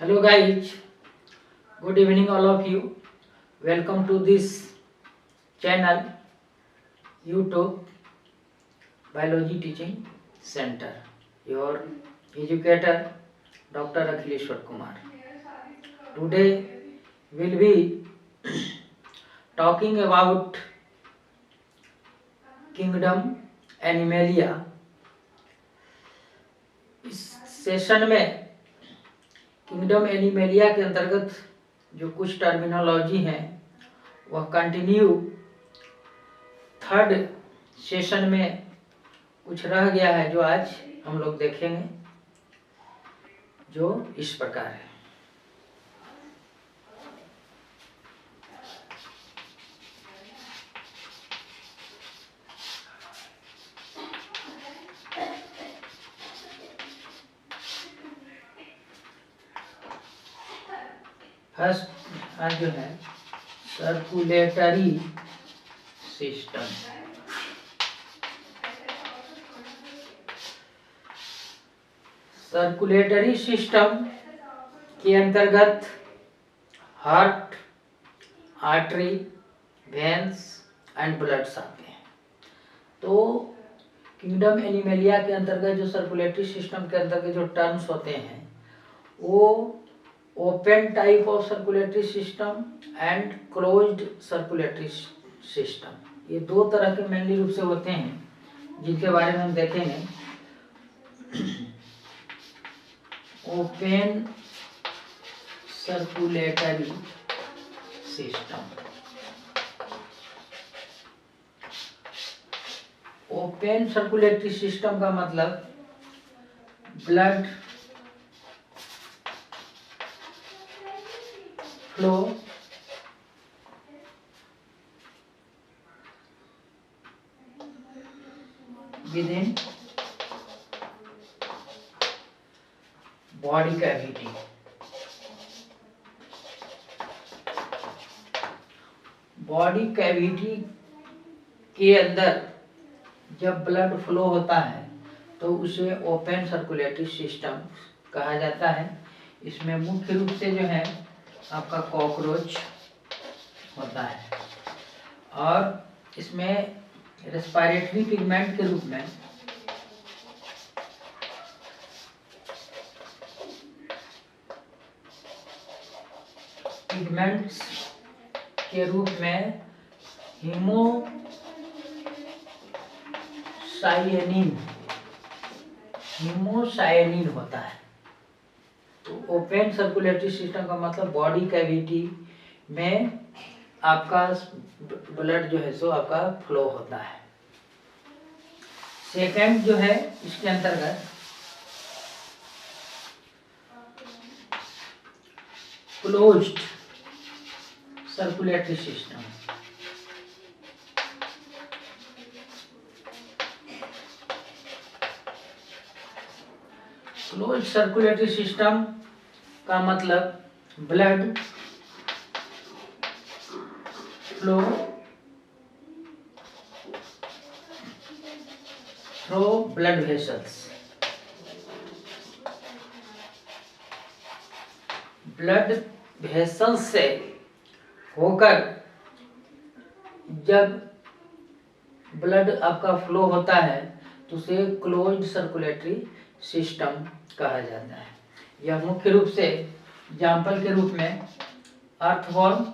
Hello guys, good evening all of you. Welcome to this channel YouTube Biology Teaching Center. Your educator Dr. Akhileshwar Kumar. Today we'll be talking about Kingdom Animalia. इस session में kingdom animalia के अंतर्गत जो कुछ terminology हैं वह continue third session में कुछ रह गया है जो आज हम लोग देखेंगे, जो इस प्रकार है। फर्स्ट आज जो है सर्कुलेटरी सिस्टम। सर्कुलेटरी सिस्टम के अंतर्गत heart, artery, veins and bloods आते हैं। तो किंगडम एनिमेलिया के अंतर्गत जो सर्कुलेटरी सिस्टम के अंतर्गत जो टर्म्स होते हैं वो open type of circulatory system and closed circulatory system, ये दो तरह के मेनली रूप से होते हैं जिनके बारे में हम देखेंगे। Open circulatory system, open circulatory system का मतलब blood flow within body cavity। Body cavity के अंदर जब ब्लड फ्लो होता है तो उसे ओपन सर्कुलेटरी सिस्टम कहा जाता है। इसमें मुख्य रूप से जो है आपका कॉकरोच होता है और इसमें रेस्पिरेटरी पिगमेंट के रूप में पिगमेंट्स के रूप में हीमोसायनिन होता है। तो ओपन सर्कुलेटरी सिस्टम का मतलब बॉडी कैविटी में आपका ब्लड जो है सो आपका फ्लो होता है। सेकंड जो है इसके अंतर्गत closed circulatory system. Closed circulatory system का मतलब blood flow through blood vessels. Blood vessels से होकर जब ब्लड आपका फ्लो होता है तो उसे क्लोज्ड सर्कुलेटरी सिस्टम कहा जाता है। यह मुख्य रूप से एग्जाम्पल के रूप में earthworm,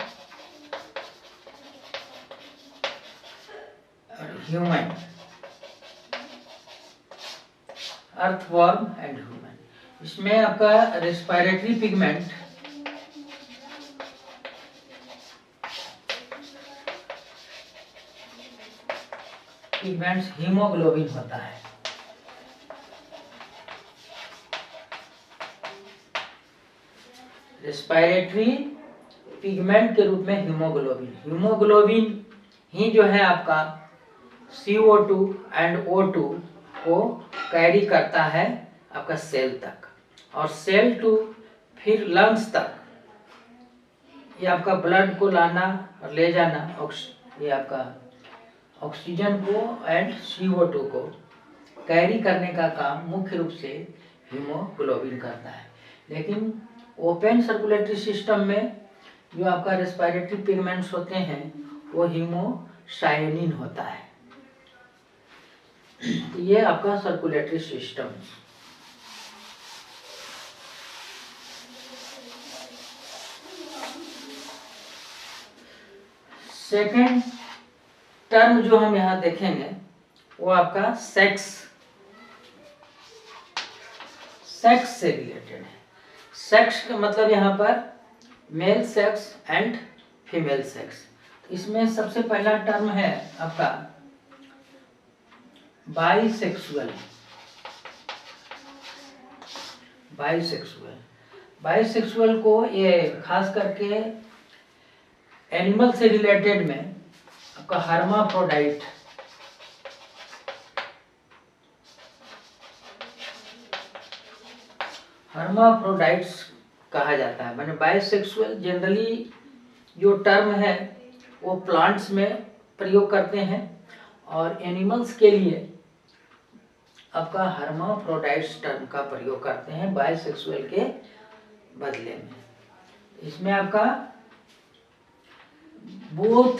human, earthworm and human, इसमें आपका रेस्पिरेटरी पिगमेंट हीमोग्लोबिन होता है। रेस्पिरेटरी पिगमेंट के रूप में हीमोग्लोबिन ही जो है आपका CO2 एंड O2 को कैरी करता है आपका सेल तक, और सेल टू फिर लंग्स तक ये आपका ब्लड को लाना और ले जाना, ये आपका ऑक्सीजन को एंड CO2 को कैरी करने का काम मुख्य रूप से हीमोग्लोबिन करता है। लेकिन ओपन सर्कुलेटरी सिस्टम में जो आपका रेस्पिरेटरी पिगमेंट्स होते हैं वो हीमोसायनिन होता है। तो ये आपका सर्कुलेटरी सिस्टम। सेकेंड टर्म जो हम यहाँ देखेंगे वो आपका सेक्स से रिलेटेड है। सेक्स का मतलब यहाँ पर male sex and female sex. इसमें सबसे पहला टर्म है आपका बाइसेक्सुअल। बाइसेक्सुअल को ये खास करके एनिमल से रिलेटेड में आपका हर्माफ्रोडाइट, हर्माफ्रोडाइट्स कहा जाता है। माने बाइसेक्सुअल जनरली जो टर्म है वो प्लांट्स में प्रयोग करते हैं और एनिमल्स के लिए आपका हर्माफ्रोडाइट्स टर्म का प्रयोग करते हैं बाइसेक्सुअल के बदले में। इसमें आपका both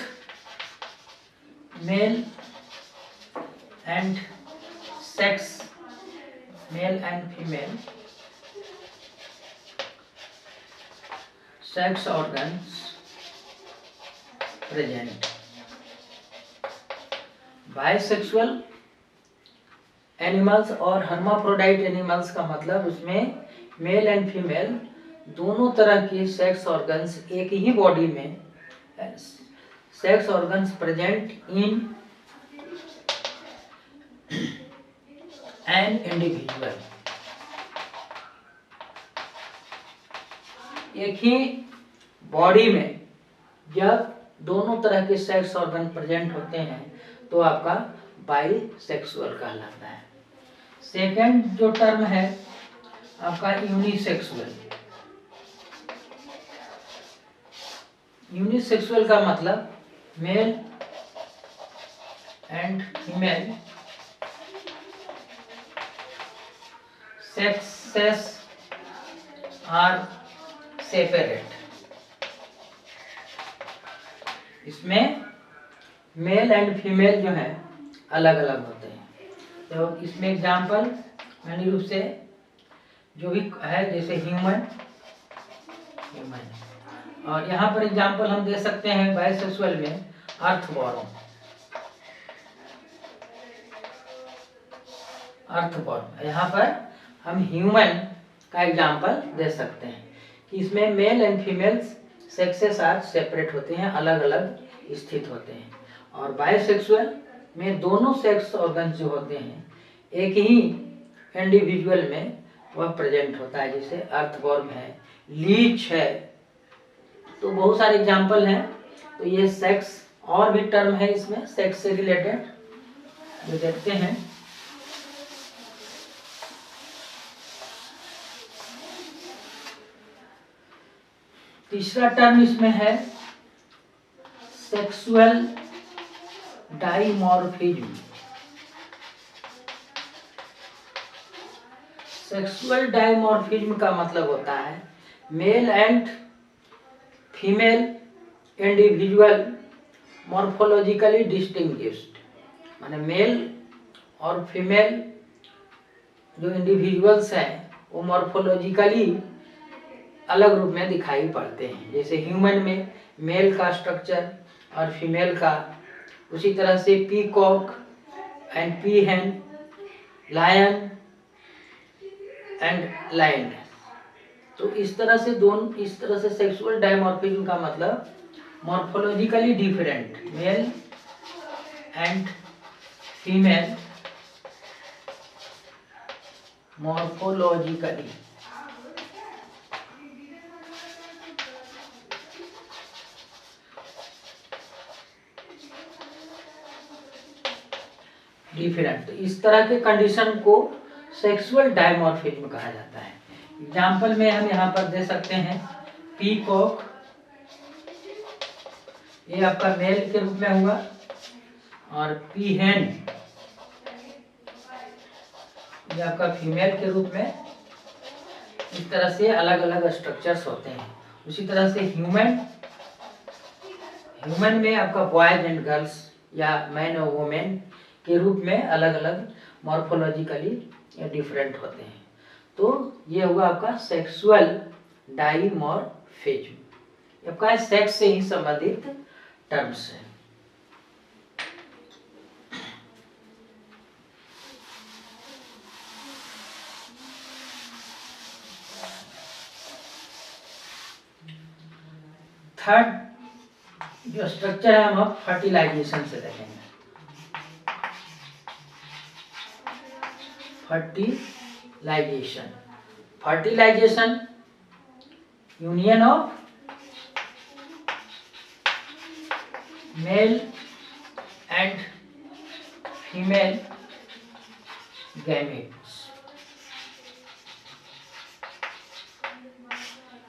male and sex, mail and female sex organs present. Bisexual animals और हर्माफ्रोडाइट एनिमल्स का मतलब उसमें मेल एंड फीमेल दोनों तरह के सेक्स ऑर्गन्स एक ही बॉडी में, sex organs present in an individual. एक ही बॉडी में जब दोनों तरह के सेक्स ऑर्गन प्रेजेंट होते हैं तो आपका बाइसेक्सुअल कहलाता है। सेकेंड जो टर्म है आपका यूनिसेक्सुअल। यूनिसेक्सुअल का मतलब male and female sexes are separate. इसमें मेल एंड फीमेल जो है अलग अलग होते हैं। तो इसमें एग्जाम्पल मानवीय रूप से जो भी है जैसे ह्यूमन, और यहाँ पर एग्जाम्पल हम दे सकते हैं बाइसेक्सुअल में अर्थवॉर्म। यहाँ पर हम ह्यूमन का एग्जाम्पल दे सकते हैं कि इसमें male and female sexes are separate होते हैं, अलग अलग स्थित होते हैं। और बाइसेक्सुअल में दोनों सेक्स ऑर्गन जो होते हैं एक ही इंडिविजुअल में वह प्रेजेंट होता है, जैसे अर्थवॉर्म है, लीच है। तो बहुत सारे एग्जाम्पल हैं। तो ये सेक्स और भी टर्म है इसमें सेक्स से रिलेटेड जो देखते हैं। तीसरा टर्म इसमें है सेक्सुअल डाइमॉर्फिज्म। सेक्सुअल डाइमॉर्फिज्म का मतलब होता है mail and female individual morphologically distinguished. माने मेल और फीमेल जो इंडिविजुअल्स हैं वो मॉर्फोलॉजिकली अलग रूप में दिखाई पड़ते हैं। जैसे ह्यूमन में मेल का स्ट्रक्चर और फीमेल का, उसी तरह से peacock and peahen, lion and line. तो इस तरह से सेक्सुअल डायमॉर्फिज्म का मतलब morphologically different male and female, morphologically different. तो इस तरह के कंडीशन को सेक्सुअल डायमॉर्फिज्म कहा जाता है। एग्जाम्पल में हम यहाँ पर दे सकते हैं पीकॉक, ये आपका मेल के रूप में हुआ, और पीहेन ये आपका फीमेल के रूप में इस तरह से अलग अलग स्ट्रक्चर्स होते हैं। उसी तरह से ह्यूमन में आपका बॉयज एंड गर्ल्स या मैन और वुमेन के रूप में अलग अलग मॉर्फोलॉजिकली डिफरेंट होते हैं। तो ये हुआ आपका सेक्सुअल डाइमॉर्फिज्म। आपका सेक्स से ही संबंधित टर्म्स है। थर्ड जो स्ट्रक्चर है हम अब फर्टिलाइजेशन से देखेंगे। Fertilisation union of male and female gametes.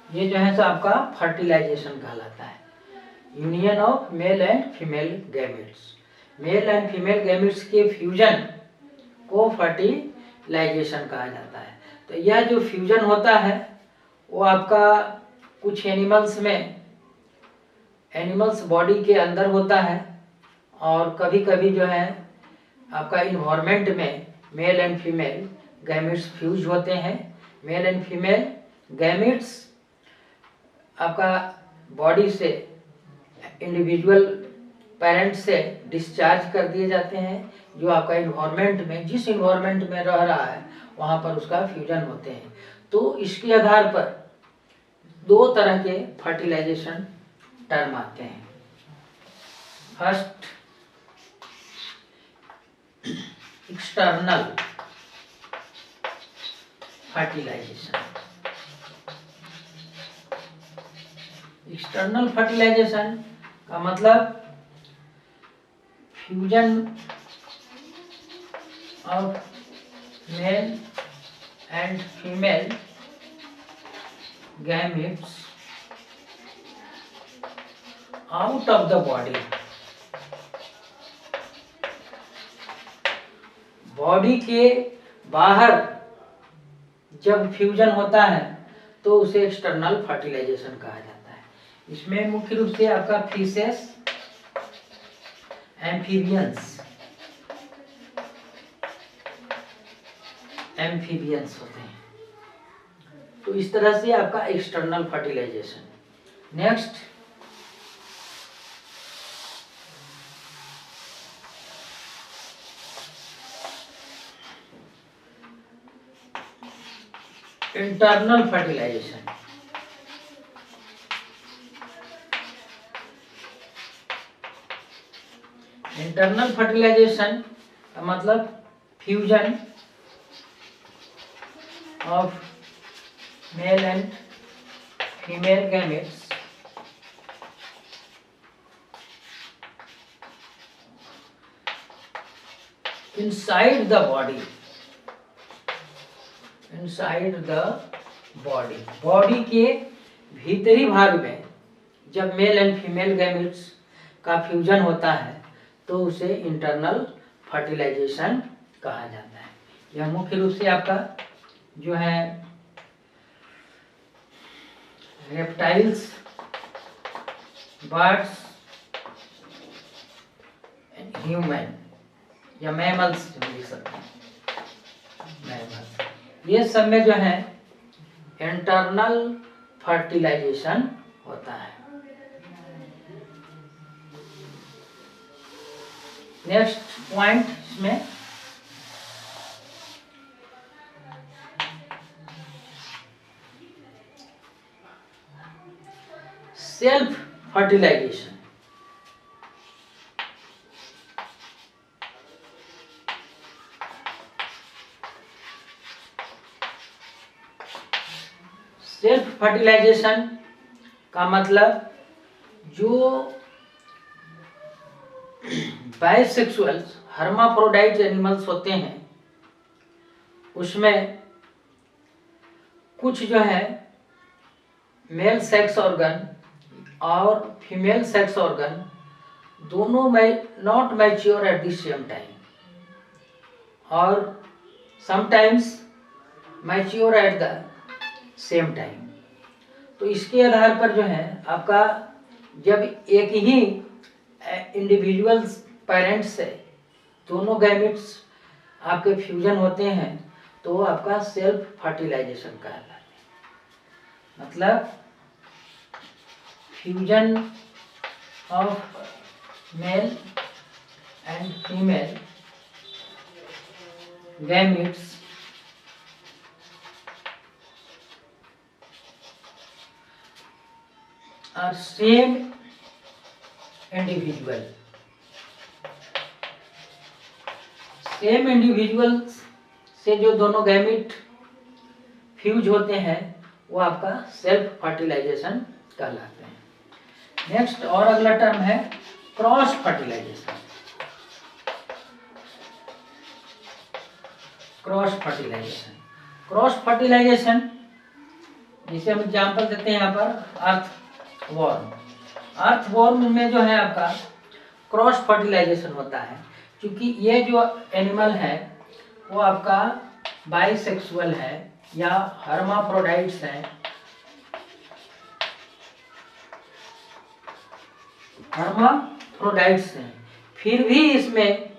ये जो है तो आपका फर्टिलाइजेशन कहलाता है। Union of male and female gametes. Male and female gametes के फ्यूजन को फर्टिलाइजेशन कहा जाता है। तो यह जो फ्यूजन होता है वो आपका कुछ एनिमल्स बॉडी के अंदर होता है, और कभी कभी जो है आपका इन्वायरमेंट में mail and female gametes fuse होते हैं। मेल एंड फीमेल गैमेट्स आपका बॉडी से इंडिविजुअल पेरेंट से डिस्चार्ज कर दिए जाते हैं, जो आपका इन्वायरमेंट में जिस इन्वायरमेंट में रह रहा है वहाँ पर उसका फ्यूजन होते हैं। तो इसके आधार पर दो तरह के फर्टिलाइजेशन टर्म आते हैं। First external fertilisation. External fertilisation का मतलब fusion of male and female gametes out of the body. Body के बाहर जब फ्यूजन होता है तो उसे एक्सटर्नल फर्टिलाइजेशन कहा जाता है। इसमें मुख्य रूप से आपका फिशेस, एम्फीबियंस होते हैं। तो इस तरह से आपका external fertilisation. Next internal fertilisation. Internal fertilisation का मतलब fusion of male and female gametes inside the body, body के भीतरी भाग में जब मेल एंड फीमेल गैमेट्स का फ्यूजन होता है तो उसे इंटरनल फर्टिलाइजेशन कहा जाता है। यह मुख्य रूप से आपका जो है रेप्टाइल्स, बर्ड्स, ह्यूमन या मैमल्स लिख सकते हैं, मैमल्स, ये सब में जो है इंटरनल फर्टिलाइजेशन होता है। नेक्स्ट पॉइंट इसमें सेल्फ फर्टिलाइजेशन। सेल्फ फर्टिलाइजेशन का मतलब जो बाइसेक्सुअल्स हर्माफ्रोडाइट एनिमल्स होते हैं उसमें कुछ जो है मेल सेक्स ऑर्गन और फीमेल सेक्स ऑर्गन दोनों not mature at the same time, और sometimes mature at the same time. तो इसके आधार पर जो है आपका जब एक ही इंडिविजुअल्स पेरेंट्स से दोनों गैमेट्स आपके फ्यूजन होते हैं तो आपका सेल्फ फर्टिलाइजेशन कहलाता है। मतलब fusion of male and female gametes are same individual. Same individual से जो दोनों गैमेट फ्यूज होते हैं वो आपका सेल्फ फर्टिलाइजेशन कहलाते हैं। नेक्स्ट और अगला टर्म है cross fertilisation. Cross fertilisation, cross fertilisation जिसे हम एग्जाम्पल देते हैं यहाँ पर अर्थवॉर्म। अर्थवॉर्म में जो है आपका क्रॉस फर्टिलाइजेशन होता है, क्योंकि ये जो एनिमल है वो आपका बाइसेक्सुअल है या हर्माफ्रोडाइट्स है। हर्माफ्रोडाइट्स हैं, फिर भी इसमें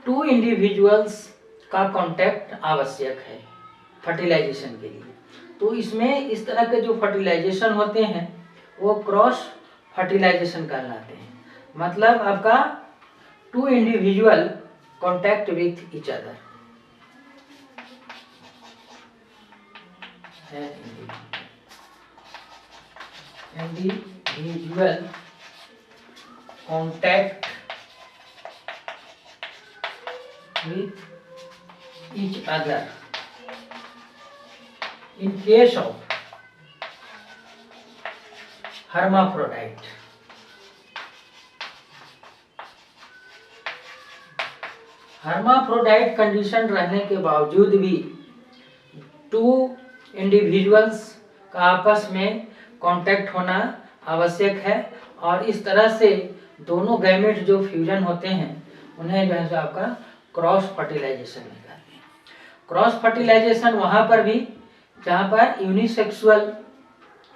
2 इंडिविजुअल्स का कांटेक्ट आवश्यक है फर्टिलाइजेशन के लिए। तो इसमें इस तरह के जो फर्टिलाइजेशन होते हैं वो क्रॉस फर्टिलाइजेशन कहलाते हैं। मतलब आपका 2 individual contact with each other. Individual contact with each other in case of hermaphrodite। hermaphrodite condition रहने के बावजूद भी 2 इंडिविजुअल्स का आपस में कांटेक्ट होना आवश्यक है, और इस तरह से दोनों गैमेट जो फ्यूजन होते हैं उन्हें जो है आपका क्रॉस फर्टिलाइजेशन कहते हैं। क्रॉस फर्टिलाइजेशन वहाँ पर भी जहाँ पर यूनिसेक्सुअल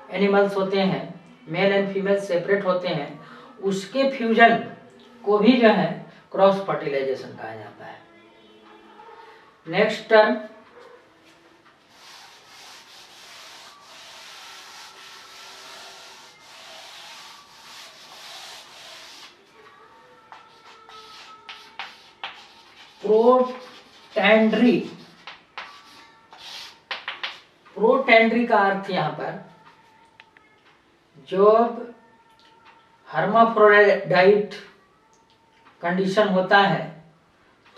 एनिमल्स होते हैं, मेल एंड फीमेल सेपरेट होते हैं, उसके फ्यूजन को भी जो है क्रॉस फर्टिलाइजेशन कहा जाता है। Next term प्रोटैंड्री। प्रोटैंड्री का अर्थ यहाँ पर जब हर्माफ्रोडाइट कंडीशन होता है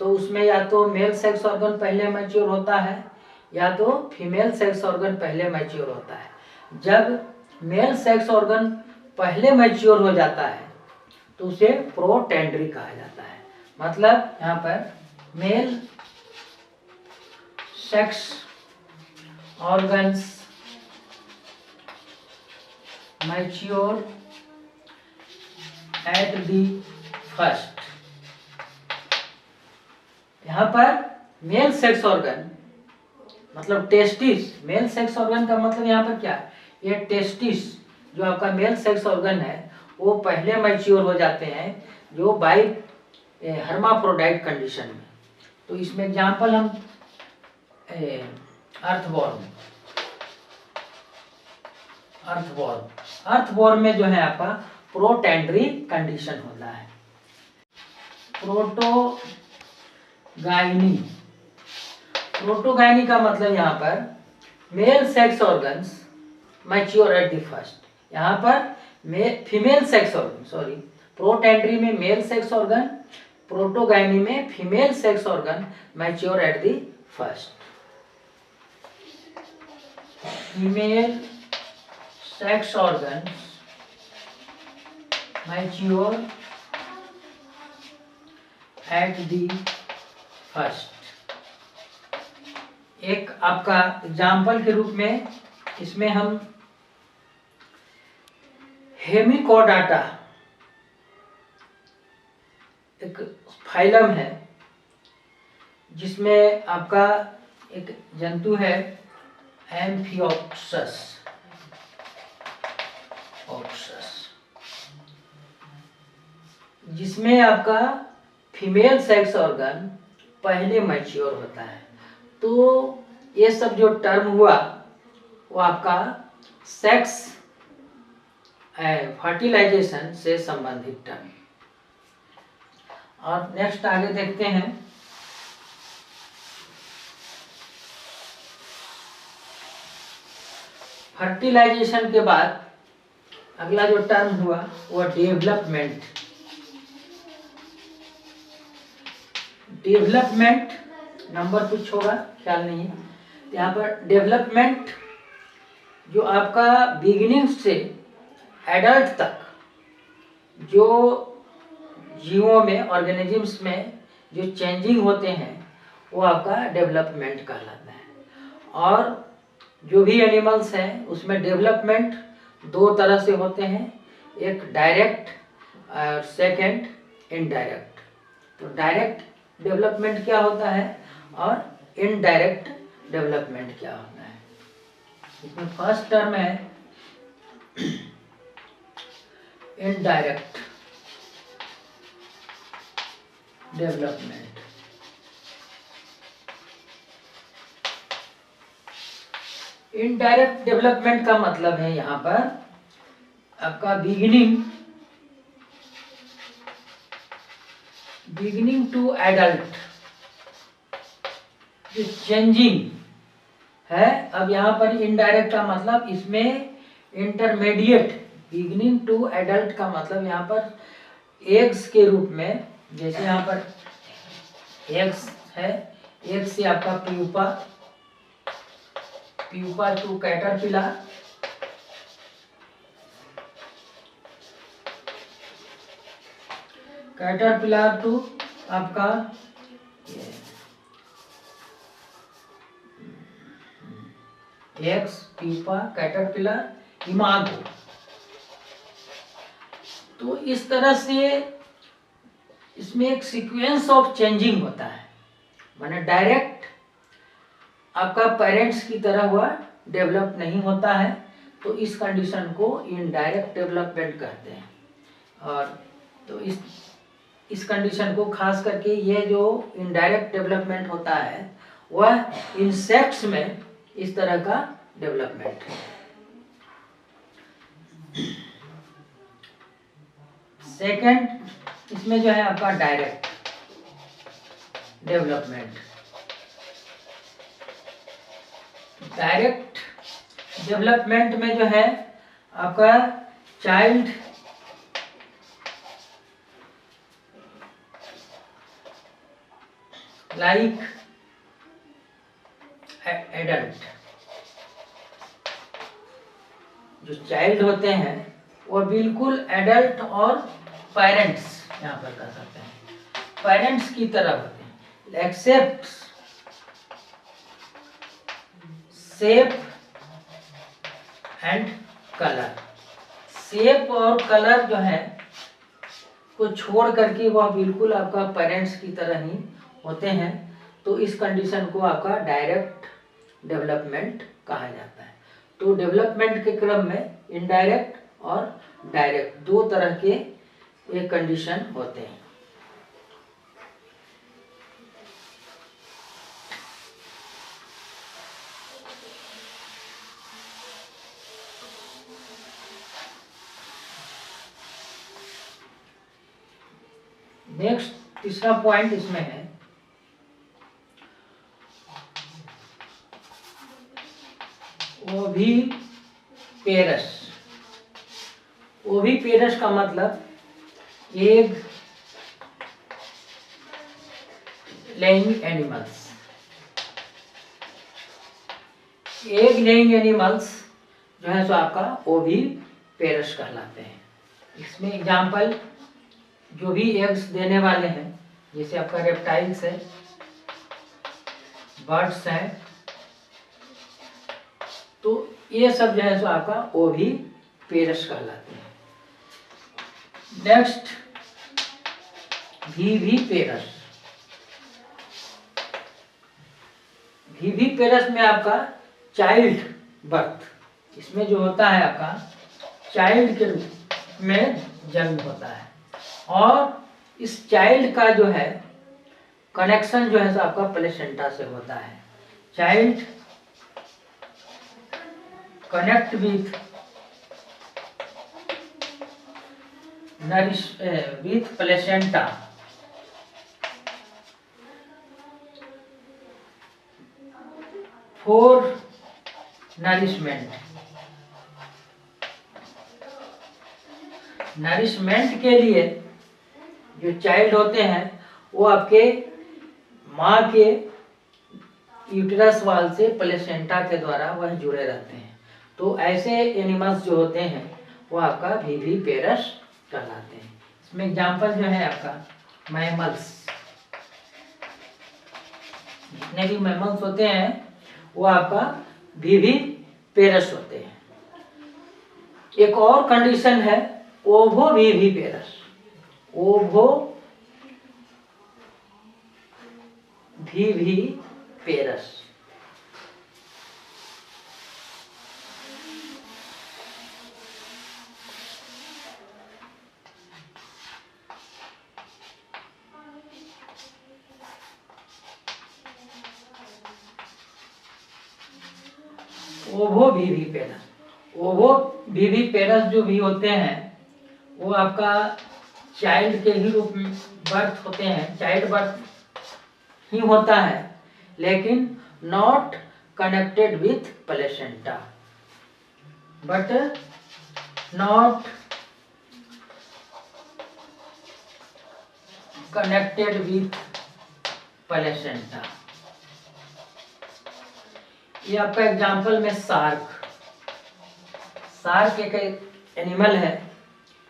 तो उसमें या तो मेल सेक्स ऑर्गन पहले मैच्योर होता है या तो फीमेल सेक्स ऑर्गन पहले मैच्योर होता है। जब मेल सेक्स ऑर्गन पहले मैच्योर हो जाता है तो उसे प्रोटैंड्री कहा जाता है। मतलब यहाँ पर male sex organs mature at the first. यहाँ पर मेल सेक्स ऑर्गन मतलब टेस्टिस, मेल सेक्स ऑर्गन का मतलब यहाँ पर क्या है, ये टेस्टिस जो आपका मेल सेक्स ऑर्गन है वो पहले मैच्योर हो जाते हैं जो बाई हर्माफ्रोडाइट कंडीशन में। तो इसमें एग्जाम्पल हम अर्थवॉर्म में जो है आपका प्रोटैंड्री कंडीशन होता है। प्रोटोगाइनी का मतलब यहाँ पर male sex organs mature at the first. यहाँ पर फीमेल सेक्स ऑर्गन, प्रोटैंड्री में मेल सेक्स ऑर्गन, प्रोटोगाइनी में female sex organ mature at the first. Female sex organ mature at the first. एक आपका एग्जाम्पल के रूप में इसमें हम हेमिकोडाटा एक फाइलम है जिसमें आपका एक जंतु है एम्फियोप्सिस, जिसमें आपका फीमेल सेक्स ऑर्गन पहले मैच्योर होता है। तो ये सब जो टर्म हुआ वो आपका सेक्स फर्टिलाइजेशन से संबंधित टर्म। और नेक्स्ट आगे देखते हैं, फर्टिलाइजेशन के बाद अगला जो टर्म हुआ वो डेवलपमेंट। डेवलपमेंट नंबर कुछ होगा, ख्याल नहीं है। यहाँ पर डेवलपमेंट जो आपका बिगिनिंग से एडल्ट तक जो जीवों में, ऑर्गेनिजम्स में जो चेंजिंग होते हैं वो आपका डेवलपमेंट कहलाता है। और जो भी एनिमल्स हैं उसमें डेवलपमेंट दो तरह से होते हैं, एक डायरेक्ट और सेकंड इनडायरेक्ट। तो डायरेक्ट डेवलपमेंट क्या होता है और इनडायरेक्ट डेवलपमेंट क्या होता है। इसमें फर्स्ट टर्म है इनडायरेक्ट डेवलपमेंट। इनडायरेक्ट डेवलपमेंट का मतलब है यहाँ पर आपका बिगिनिंग टू एडल्ट जो चेंजिंग है। अब यहाँ पर इनडायरेक्ट का मतलब इसमें इंटरमीडिएट, बिगिनिंग टू एडल्ट का मतलब यहाँ पर एग्स के रूप में, जैसे यहाँ पर एग्स है, एग से आपका pupa, pupa to caterpillar, caterpillar to आपका एग्स, प्यूपा, कैटरपिलर, इमागो। तो इस तरह से इसमें एक सीक्वेंस ऑफ चेंजिंग होता है। माने डायरेक्ट आपका पेरेंट्स की तरह हुआ डेवलप नहीं होता है, तो इस कंडीशन को इनडायरेक्ट डेवलपमेंट कहते हैं। और तो इस कंडीशन को खास करके ये जो इनडायरेक्ट डेवलपमेंट होता है वह इंसेक्ट्स में इस तरह का डेवलपमेंट है। सेकंड इसमें जो है आपका डायरेक्ट डेवलपमेंट। डायरेक्ट डेवलपमेंट में जो है आपका चाइल्ड लाइक एडल्ट, जो चाइल्ड होते हैं वो बिल्कुल एडल्ट और पेरेंट्स, यहाँ पर कह सकते हैं पेरेंट्स की तरह होते हैं, except shape and colour. Shape और कलर जो है को छोड़ करके वह बिल्कुल आपका पेरेंट्स की तरह ही होते हैं। तो इस कंडीशन को आपका डायरेक्ट डेवलपमेंट कहा जाता है। तो डेवलपमेंट के क्रम में इनडायरेक्ट और डायरेक्ट दो तरह के एक कंडीशन होते हैं। नेक्स्ट तीसरा पॉइंट इसमें है ओवीपेरस। ओवीपेरस का मतलब egg laying animals. Egg laying animals जो है सो आपका ओवीपेरस कहलाते हैं। इसमें एग्जाम्पल जो भी एग्स देने वाले हैं, जैसे आपका रेप्टाइल्स है, बर्ड्स हैं, तो ये सब जो है सो आपका ओवीपेरस कहलाते हैं। Next viviparous. विविपेरस में आपका चाइल्ड बर्थ, इसमें जो होता है आपका चाइल्ड के रूप में जन्म होता है, और इस चाइल्ड का जो है कनेक्शन जो है सो आपका प्लेसेंटा से होता है। Child connect with with placenta for nourishment. Nourishment के लिए जो चाइल्ड होते हैं वो आपके माँ के यूटेरस वाल से प्लेसेंटा के द्वारा वह जुड़े रहते हैं। तो ऐसे एनिमल्स जो होते हैं वो आपका विविपेरस कहलाते हैं। इसमें एग्जांपल जो है आपका मैमल्स, जितने भी मैमल्स होते हैं वो आपका विविपेरस होते हैं। एक और कंडीशन है ओवो विविपेरस। ओवो viviparous, ओवो viviparous. ओवो विविपेरस जो भी होते हैं वो आपका चाइल्ड के ही रूप में बर्थ होते हैं, चाइल्ड बर्थ ही होता है, लेकिन not connected with placenta, but not connected with placenta. ये आपका एग्जाम्पल में शार्क। शार्क एक एनिमल है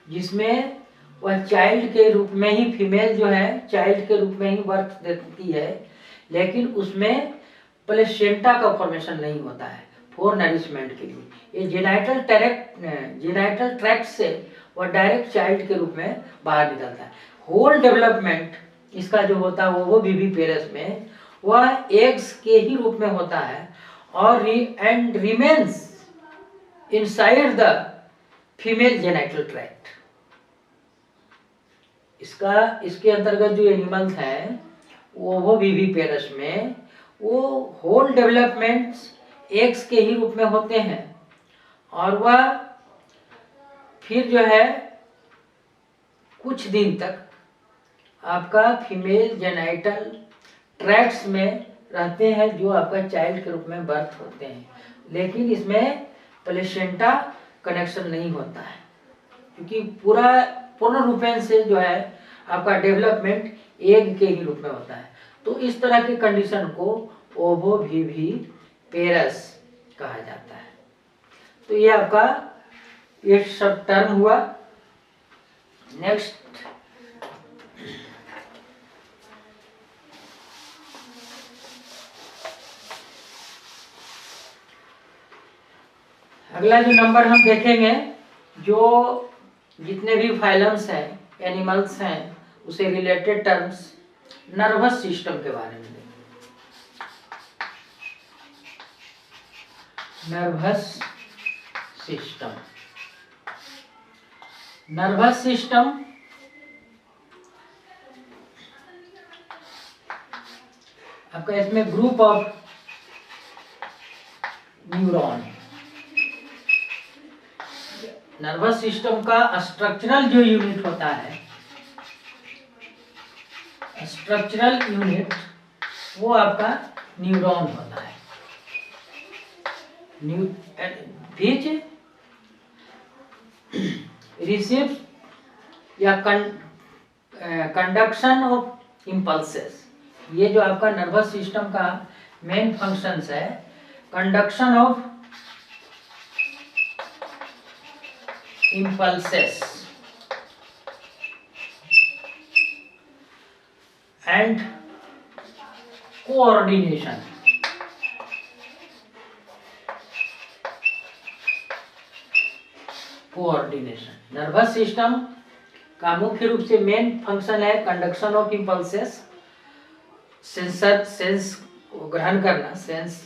जिसमें वह चाइल्ड के रूप में ही, फीमेल जो है चाइल्ड के रूप में ही बर्थ देती है, लेकिन उसमें प्लेसेंटा का फॉर्मेशन नहीं होता है फॉर नरिशमेंट के लिए। ये जेनाइटल ट्रैक्ट से वह डायरेक्ट चाइल्ड के रूप में बाहर निकलता है। होल डेवलपमेंट इसका जो होता है वो विविपेरस में वह एग्स के ही रूप में होता है और and remains inside the female genital tract. इसके अंतर्गत जो एनिमल्स हैं वो विविपेरस में वो होल डेवलपमेंट्स एग्स के ही रूप में होते हैं, और वह फिर जो है कुछ दिन तक आपका फीमेल जेनाइटल ट्रैक्ट्स में रहते हैं जो आपका चाइल्ड के रूप में बर्थ होते हैं, लेकिन इसमें प्लेसेंटा कनेक्शन नहीं होता है, क्योंकि पूर्ण रूपेण से जो है आपका डेवलपमेंट एग के ही रूप में होता है। तो इस तरह की कंडीशन को ओवोविविपेरस कहा जाता है। तो ये आपका ये सब टर्म हुआ। नेक्स्ट अगला जो नंबर हम देखेंगे, जो जितने भी फाइलम्स हैं, एनिमल्स हैं, उसे रिलेटेड टर्म्स नर्वस सिस्टम के बारे में। नर्वस सिस्टम, नर्वस सिस्टम आपका इसमें group of neuron. Nervous system का स्ट्रक्चरल जो यूनिट होता है, स्ट्रक्चरल यूनिट वो आपका न्यूरॉन होता है। विच रिसीव्स या कंडक्शन ऑफ इम्पल्सेस। ये जो आपका नर्वस सिस्टम का मेन फंक्शंस है, conduction of impulses and coordination। Coordination nervous system का मुख्य रूप से मेन फंक्शन है कंडक्शन ऑफ इम्पल्सेस, सेंस को ग्रहण करना, सेंस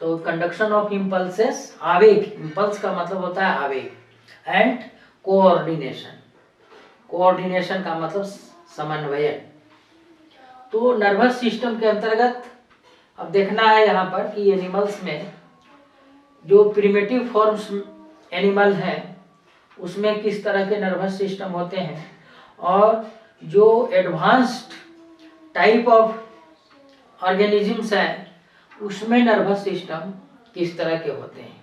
तो कंडक्शन ऑफ इम्पल्सेस, आवेग, इम्पल्स का मतलब होता है आवेग, एंड कोऑर्डिनेशन, कोऑर्डिनेशन का मतलब समन्वय। तो नर्वस सिस्टम के अंतर्गत अब देखना है यहाँ पर कि एनिमल्स में जो प्रिमिटिव फॉर्म्स एनिमल है उसमें किस तरह के नर्वस सिस्टम होते हैं, और जो एडवांस्ड टाइप ऑफ ऑर्गेनिजम्स हैं उसमें नर्वस सिस्टम किस तरह के होते हैं।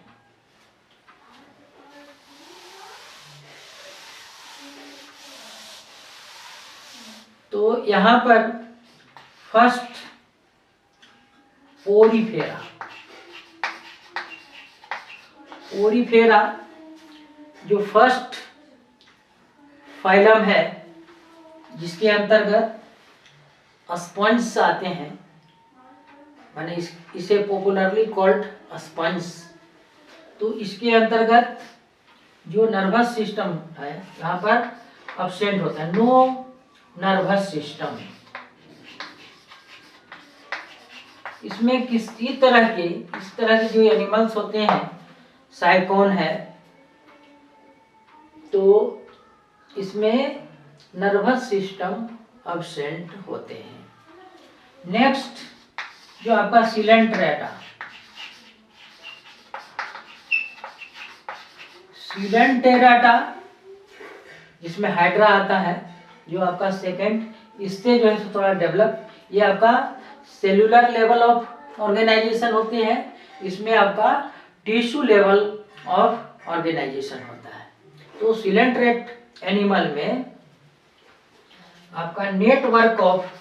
तो यहाँ पर फर्स्ट पोरीफेरा, पोरीफेरा जो फर्स्ट फाइलम है जिसके अंतर्गत स्पंज आते हैं, माने इसे पॉपुलरली कॉल्ड स्पंज। तो इसके अंतर्गत जो नर्वस सिस्टम है यहाँ पर अब्सेंट होता है, नो नर्वस सिस्टम। इसमें किसी तरह के, इस तरह के जो एनिमल्स होते हैं, साइकोन है, तो इसमें नर्वस सिस्टम अब्सेंट होते हैं। नेक्स्ट जो आपका सिलेंट्रेटा, सिलेंट्रेटा जिसमें हाइड्रा आता है, जो आपका सेकेंड, इससे जो है थोड़ा डेवलप, ये आपका सेलुलर लेवल ऑफ ऑर्गेनाइजेशन होते हैं, इसमें आपका टिश्यू लेवल ऑफ ऑर्गेनाइजेशन होता है। तो सिलेंट्रेट एनिमल में आपका नेटवर्क ऑफ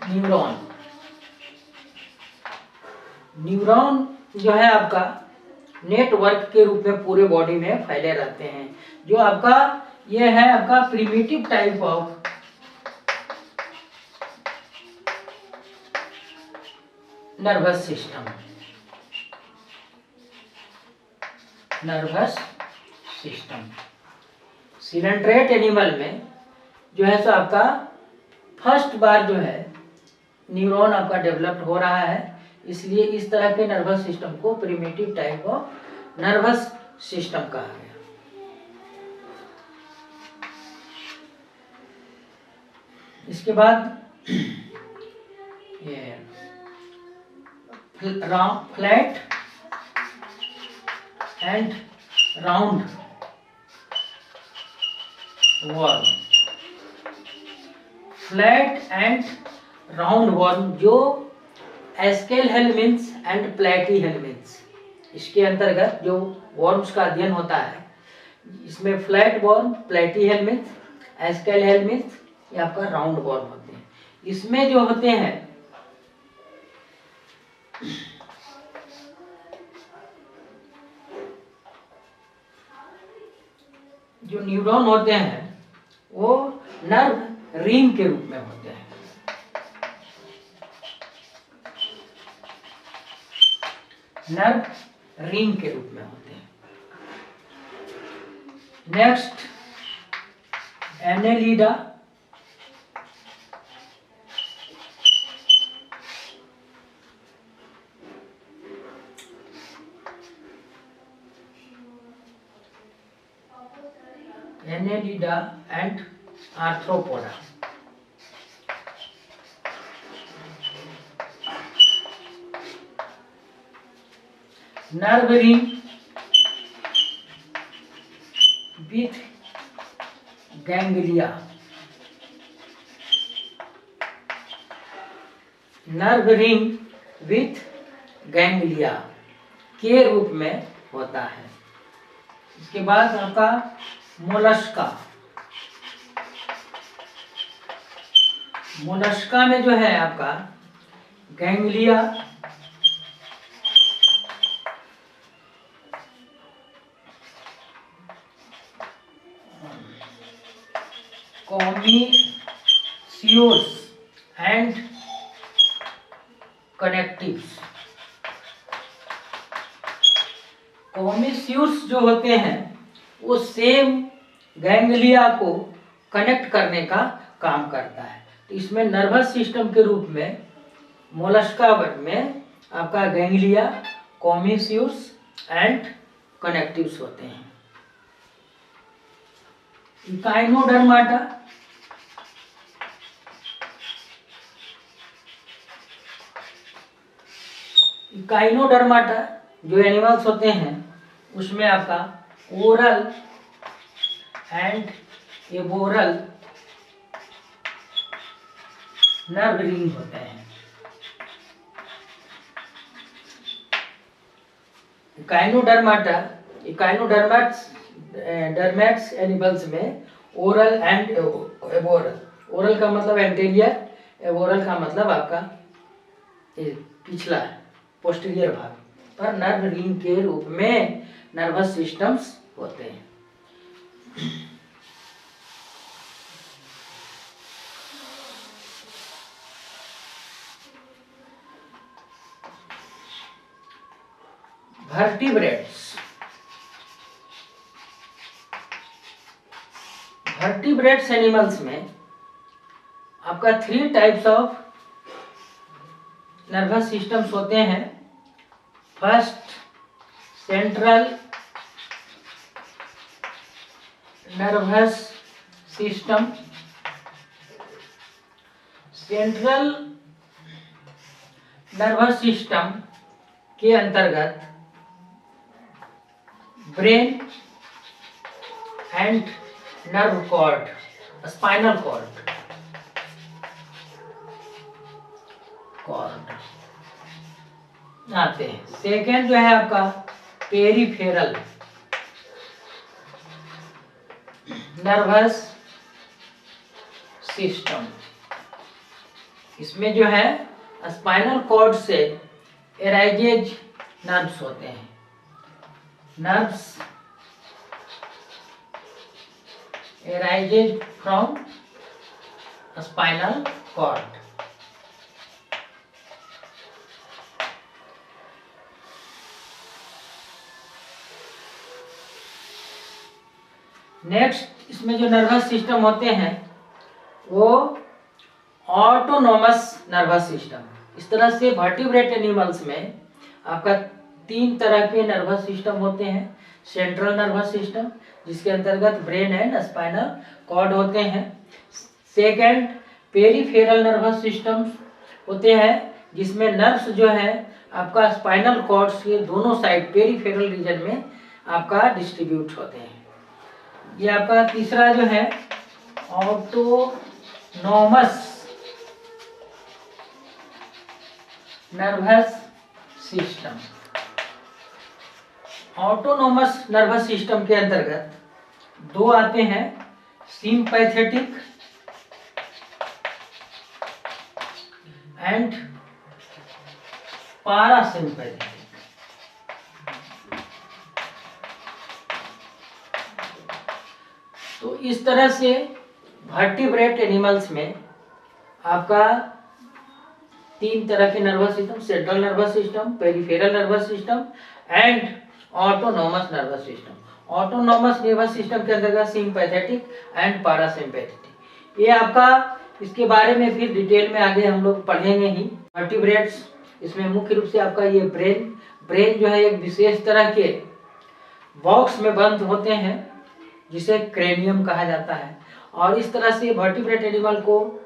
न्यूरॉन, न्यूरॉन जो है आपका नेटवर्क के रूप में पूरे बॉडी में फैले रहते हैं, जो आपका ये है आपका primitive type of nervous system, nervous system. Coelenterate animal में जो है सो आपका फर्स्ट बार जो है न्यूरॉन आपका डेवलप्ड हो रहा है, इसलिए इस तरह के नर्वस सिस्टम को primitive type of nervous system कहा गया। इसके बाद ये flat and round worm, flat and round worm जो एस्केल हेलमिन्थ्स एंड प्लेटी हेलमिन्थ्स, इसके अंतर्गत जो वर्म्स का अध्ययन होता है, इसमें फ्लैट वर्म, प्लेटी हेलमिन्थ्स, एस्केल हेलमिन्थ्स, ये आपका राउंड वर्म होते हैं। इसमें जो होते हैं जो न्यूरॉन होते हैं वो नर्व रिंग के रूप में होते हैं, नर्व रिंग के रूप में होते हैं। Next Annelida, Annelida and arthropoda. Nerve ring with ganglia, nerve ring with ganglia के रूप में होता है। इसके बाद आपका मोलस्का, मोलस्का में जो है आपका गैंग्लिया कॉम्बिसियोस एंड कनेक्टिव्स। कॉम्बिसियोस जो होते हैं वो सेम गैंग्लिया को कनेक्ट करने का काम करता है। तो इसमें नर्वस सिस्टम के रूप में मोलस्का वर्ग में आपका गैंग्लिया, कॉम्यूस्यूस एंड कनेक्टिव्स होते हैं। इकाइनोडर्माटा, इकाइनोडर्माटा जो एनिमल्स होते हैं उसमें आपका oral and aboral nerve ring होते हैं। डर्मेट्स एनिमल्स में ओरल एंड एबोरल, ओरल का मतलब एंटीरियर, एबोरल का मतलब आपका पिछला पोस्टीरियर भाग पर नर्व रिंग के रूप में नर्वस सिस्टम्स होते हैं। वर्टिब्रेट्स एनिमल्स में आपका 3 टाइप्स ऑफ नर्वस सिस्टम्स होते हैं। First, central nervous system. Central nervous system के अंतर्गत brain and nerve cord, spinal cord आते हैं। सेकेंड जो है आपका पेरिफेरल नर्वस सिस्टम। इसमें जो है स्पाइनल कॉर्ड से एराइजेज नर्व्स होते हैं। Nerves arises from spinal cord. Next इसमें जो नर्वस सिस्टम होते हैं वो ऑटोनोमस नर्वस सिस्टम। इस तरह से वर्टिब्रेट एनिमल्स में आपका 3 तरह के नर्वस सिस्टम होते हैं। सेंट्रल नर्वस सिस्टम जिसके अंतर्गत ब्रेन एंड स्पाइनल कॉर्ड होते हैं। सेकंड, पेरिफेरल नर्वस सिस्टम होते हैं जिसमें नर्व्स जो है आपका स्पाइनल कॉर्ड के दोनों साइड पेरिफेरल रीजन में आपका डिस्ट्रीब्यूट होते हैं। ये आपका तीसरा जो है autonomous nervous system. Autonomous nervous system के अंतर्गत 2 आते हैं, सिंपैथेटिक एंड पारासिम्पैथेटिक। तो इस तरह से वर्टिब्रेट एनिमल्स में आपका 3 तरह के nervous system, central nervous system, peripheral nervous system and autonomous nervous system. Autonomous nervous system के अंतर्गत सिंपैथेटिक एंड पारासिम्पैथेटिक। ये आपका इसके बारे में फिर डिटेल में आगे हम लोग पढ़ेंगे ही। वर्टिब्रेट्स इसमें मुख्य रूप से आपका ये ब्रेन जो है एक विशेष तरह के बॉक्स में बंद होते हैं जिसे क्रेनियम कहा जाता है। और इस तरह से वर्टिब्रेट एनिमल को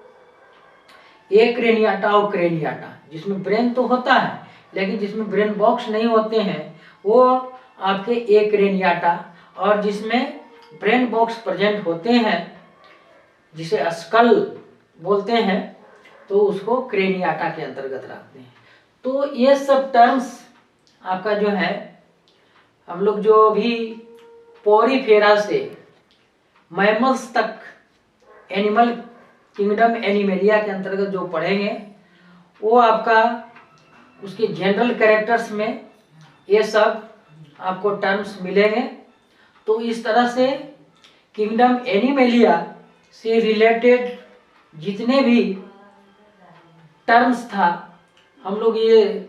एक्रेनियाटा और क्रेनियाटा, जिसमें ब्रेन तो होता है लेकिन जिसमें ब्रेन बॉक्स नहीं होते हैं वो आपके एक्रेनियाटा, और जिसमें ब्रेन बॉक्स प्रेजेंट होते हैं जिसे स्कल बोलते हैं तो उसको क्रेनियाटा के अंतर्गत रखते हैं। तो ये सब टर्म्स आपका जो है हम लोग जो भी पोरीफेरा से मैमल्स तक एनिमल किंगडम एनिमेलिया के अंतर्गत जो पढ़ेंगे वो आपका उसके जनरल कैरेक्टर्स में ये सब आपको टर्म्स मिलेंगे। तो इस तरह से किंगडम एनिमेलिया से रिलेटेड जितने भी टर्म्स था हम लोग ये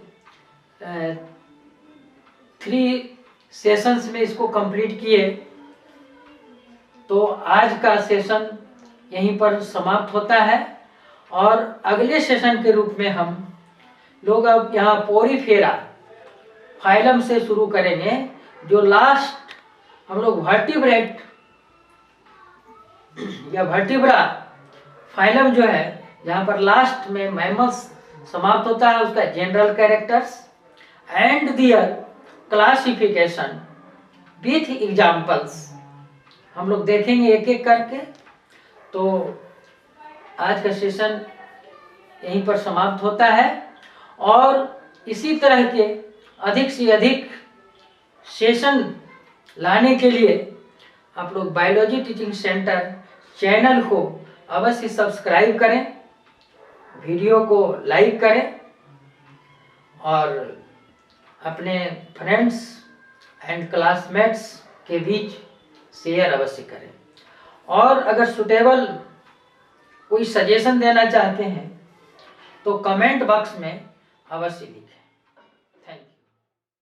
3 सेशंस में इसको कंप्लीट किए। तो आज का सेशन यहीं पर समाप्त होता है और अगले सेशन के रूप में हम लोग अब यहाँ पोरीफेरा फाइलम से शुरू करेंगे। जो लास्ट हम लोग वर्टिब्रेट या वर्टिब्रा फाइलम जो है, जहाँ पर लास्ट में मैमल्स समाप्त होता है, उसका general characters and their classification with examples हम लोग देखेंगे एक एक करके। तो आज का सेशन यहीं पर समाप्त होता है और इसी तरह के अधिक से अधिक सेशन लाने के लिए आप लोग बायोलॉजी टीचिंग सेंटर चैनल को अवश्य सब्सक्राइब करें, वीडियो को लाइक करें और अपने फ्रेंड्स एंड क्लासमेट्स के बीच शेयर अवश्य करें। और अगर सुटेबल कोई सजेशन देना चाहते हैं तो कमेंट बॉक्स में अवश्य लिखें।